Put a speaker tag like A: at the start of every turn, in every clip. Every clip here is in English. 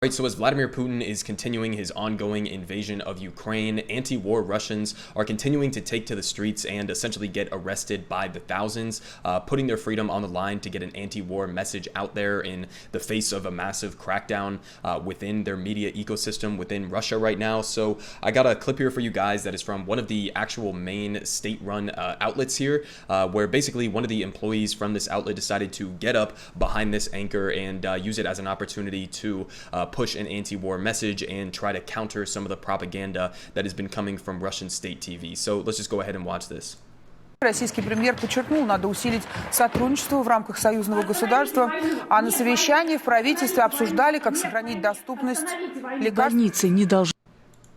A: Right, so as Vladimir Putin is continuing his ongoing invasion of Ukraine, anti-war Russians are continuing to take to the streets and essentially get arrested by the thousands, putting their freedom on the line to get an anti-war message out there in the face of a massive crackdown within their media ecosystem within Russia right now. So I got a clip here for you guys that is from one of the actual main state-run outlets here, where basically one of the employees from this outlet decided to get up behind this anchor and use it as an opportunity to push an anti-war message and try to counter some of the propaganda that has been coming from Russian state TV. So let's just go ahead and watch this.
B: Российский премьер подчеркнул, надо усилить сотрудничество в рамках союзного государства, а на совещании в правительстве обсуждали, как сохранить доступность лекарств.
C: Больницы не должны.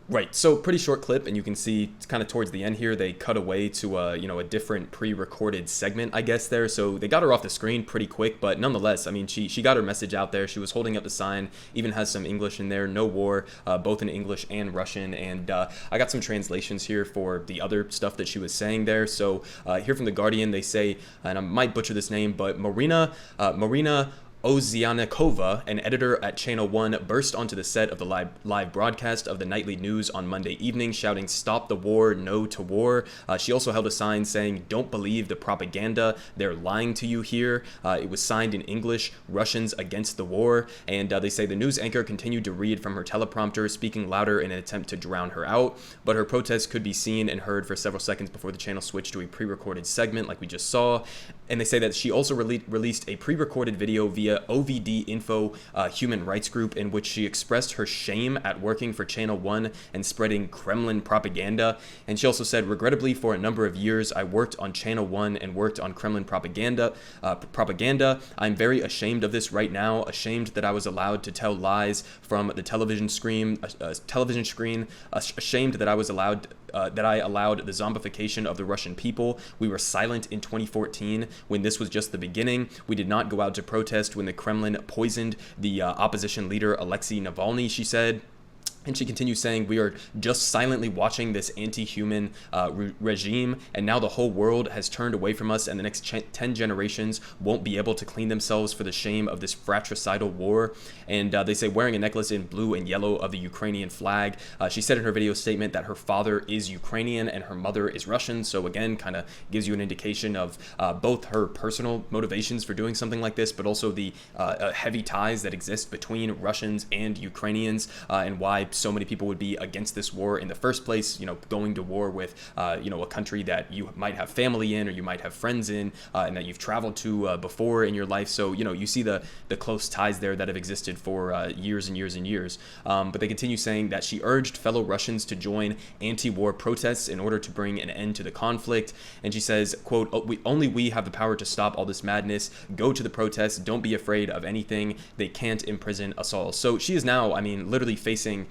A: Right, so pretty short clip, and you can see kind of towards the end here, they cut away to a different pre-recorded segment, I guess, there. So they got her off the screen pretty quick, but nonetheless, I mean, she got her message out there. She was holding up the sign, even has some English in there, no war, both in English and Russian. And I got some translations here for the other stuff that she was saying there. So here from The Guardian, they say, and I might butcher this name, but Marina Ozianikova, an editor at Channel 1, burst onto the set of the live broadcast of the nightly news on Monday evening, shouting, "Stop the war, no to war." She also held a sign saying, "Don't believe the propaganda, they're lying to you here." It was signed in English, "Russians against the war." And they say the news anchor continued to read from her teleprompter, speaking louder in an attempt to drown her out. But her protest could be seen and heard for several seconds before the channel switched to a pre-recorded segment like we just saw. And they say that she also released a pre-recorded video via OVD Info human rights group in which she expressed her shame at working for Channel 1 and spreading Kremlin propaganda. And she also said, "Regrettably, for a number of years, I worked on Channel 1 and worked on Kremlin propaganda. I'm very ashamed of this right now, ashamed that I was allowed to tell lies from the television screen, ashamed that I was allowed that I allowed the zombification of the Russian people. We were silent in 2014 when this was just the beginning. We did not go out to protest when the Kremlin poisoned the opposition leader Alexei Navalny," she said. And she continues saying, "We are just silently watching this anti-human regime, and now the whole world has turned away from us, and the next 10 generations won't be able to clean themselves for the shame of this fratricidal war." And they say, wearing a necklace in blue and yellow of the Ukrainian flag, she said in her video statement that her father is Ukrainian and her mother is Russian. So again, kind of gives you an indication of both her personal motivations for doing something like this, but also the heavy ties that exist between Russians and Ukrainians, and why so many people would be against this war in the first place, going to war with, a country that you might have family in or you might have friends in, and that you've traveled to before in your life. So, you see the close ties there that have existed for years and years and years. But they continue saying that she urged fellow Russians to join anti-war protests in order to bring an end to the conflict. And she says, quote, only we have the power to stop all this madness. Go to the protests. Don't be afraid of anything. They can't imprison us all." So she is now, literally facing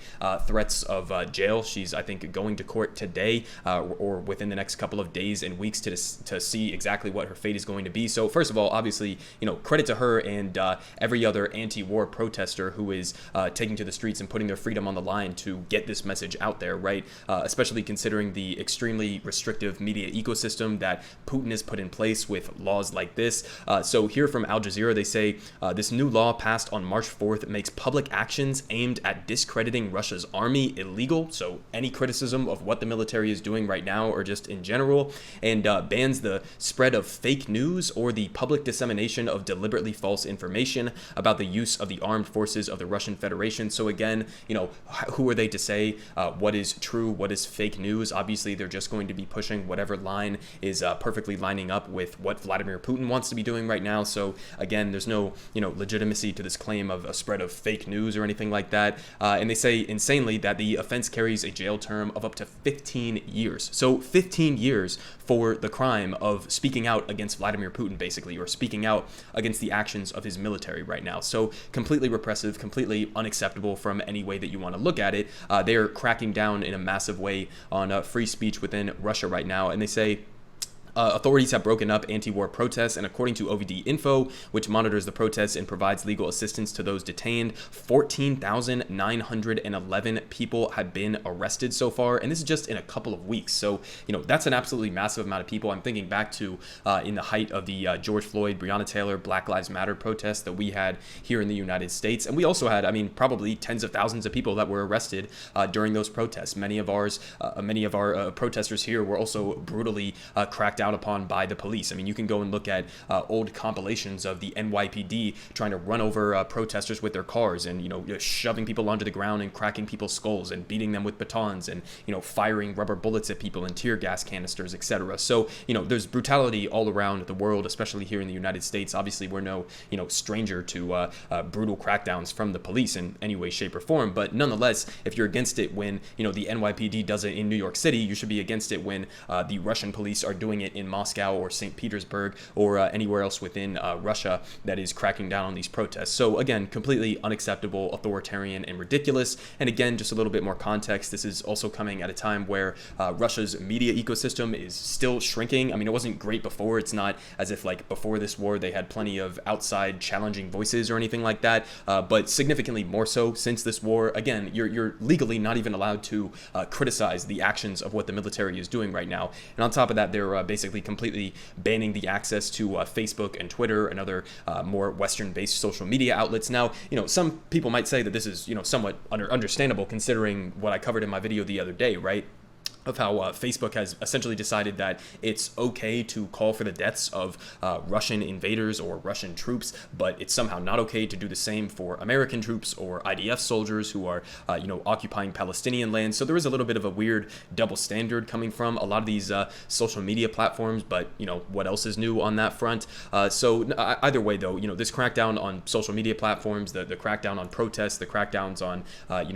A: threats of jail. She's, I think, going to court today or within the next couple of days and weeks to see exactly what her fate is going to be. So first of all, obviously, credit to her and every other anti-war protester who is taking to the streets and putting their freedom on the line to get this message out there, right? Especially considering the extremely restrictive media ecosystem that Putin has put in place with laws like this. So here from Al Jazeera, they say this new law passed on March 4th makes public actions aimed at discrediting Russia's army illegal, so any criticism of what the military is doing right now or just in general, and bans the spread of fake news or the public dissemination of deliberately false information about the use of the armed forces of the Russian Federation. So again, who are they to say what is true, what is fake news? Obviously, they're just going to be pushing whatever line is perfectly lining up with what Vladimir Putin wants to be doing right now. So again, there's no legitimacy to this claim of a spread of fake news or anything like that. And they say insanely that the offense carries a jail term of up to 15 years. So 15 years for the crime of speaking out against Vladimir Putin, basically, or speaking out against the actions of his military right now. So completely repressive, completely unacceptable from any way that you want to look at it. They're cracking down in a massive way on free speech within Russia right now. And they say, Authorities have broken up anti-war protests, and according to OVD Info, which monitors the protests and provides legal assistance to those detained, 14,911 people have been arrested so far, and this is just in a couple of weeks. So, that's an absolutely massive amount of people. I'm thinking back to in the height of the George Floyd, Breonna Taylor, Black Lives Matter protests that we had here in the United States, and we also had, probably tens of thousands of people that were arrested during those protests. Many of our protesters here were also brutally cracked out upon by the police. You can go and look at old compilations of the NYPD trying to run over protesters with their cars and, shoving people onto the ground and cracking people's skulls and beating them with batons and, firing rubber bullets at people and tear gas canisters, etc. So, there's brutality all around the world, especially here in the United States. Obviously, we're no, stranger to brutal crackdowns from the police in any way, shape, or form. But nonetheless, if you're against it when, the NYPD does it in New York City, you should be against it when the Russian police are doing it in Moscow or St. Petersburg or anywhere else within Russia that is cracking down on these protests. So again, completely unacceptable, authoritarian, and ridiculous. And again, just a little bit more context, this is also coming at a time where Russia's media ecosystem is still shrinking. It wasn't great before. It's not as if before this war they had plenty of outside challenging voices or anything like that, but significantly more so since this war. Again, you're legally not even allowed to criticize the actions of what the military is doing right now. And on top of that, they're basically completely banning the access to Facebook and Twitter and other more Western-based social media outlets. Now, some people might say that this is, somewhat understandable considering what I covered in my video the other day, right? Of how Facebook has essentially decided that it's okay to call for the deaths of Russian invaders or Russian troops, but it's somehow not okay to do the same for American troops or IDF soldiers who are, occupying Palestinian lands. So there is a little bit of a weird double standard coming from a lot of these social media platforms, but, what else is new on that front? So either way, though, this crackdown on social media platforms, the crackdown on protests, the crackdowns on,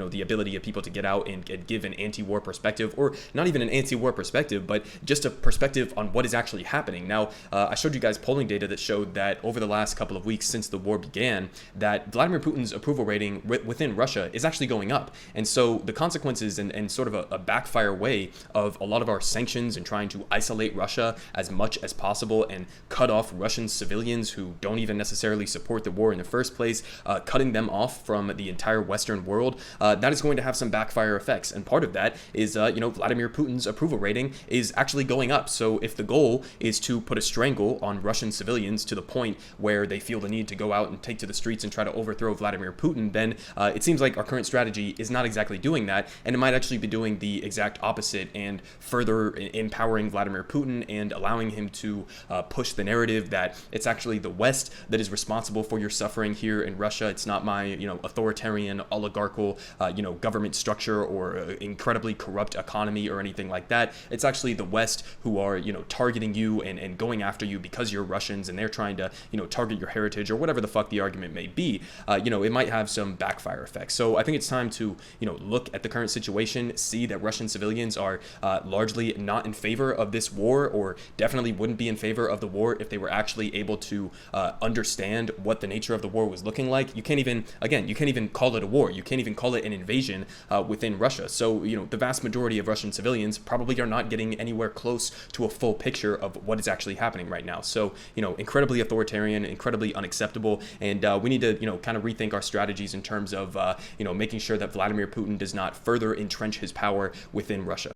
A: the ability of people to get out and give an anti-war perspective, or not even an anti-war perspective, but just a perspective on what is actually happening. Now, I showed you guys polling data that showed that over the last couple of weeks since the war began, that Vladimir Putin's approval rating within Russia is actually going up. And so the consequences and sort of a backfire way of a lot of our sanctions and trying to isolate Russia as much as possible and cut off Russian civilians who don't even necessarily support the war in the first place, cutting them off from the entire Western world, that is going to have some backfire effects. And part of that is, Vladimir Putin's approval rating is actually going up. So if the goal is to put a strangle on Russian civilians to the point where they feel the need to go out and take to the streets and try to overthrow Vladimir Putin, then it seems like our current strategy is not exactly doing that, and it might actually be doing the exact opposite and further empowering Vladimir Putin and allowing him to push the narrative that it's actually the West that is responsible for your suffering here in Russia. It's not my, authoritarian, oligarchical, government structure or incredibly corrupt economy or anything like that. It's actually the West who are, targeting you and going after you because you're Russians, and they're trying to, target your heritage or whatever the fuck the argument may be. It might have some backfire effects. So I think it's time to, look at the current situation, see that Russian civilians are largely not in favor of this war, or definitely wouldn't be in favor of the war if they were actually able to understand what the nature of the war was looking like. You can't even call it a war. You can't even call it an invasion within Russia. So, the vast majority of Russian civilians probably are not getting anywhere close to a full picture of what is actually happening right now. So, incredibly authoritarian, incredibly unacceptable, and we need to, kind of rethink our strategies in terms of, making sure that Vladimir Putin does not further entrench his power within Russia.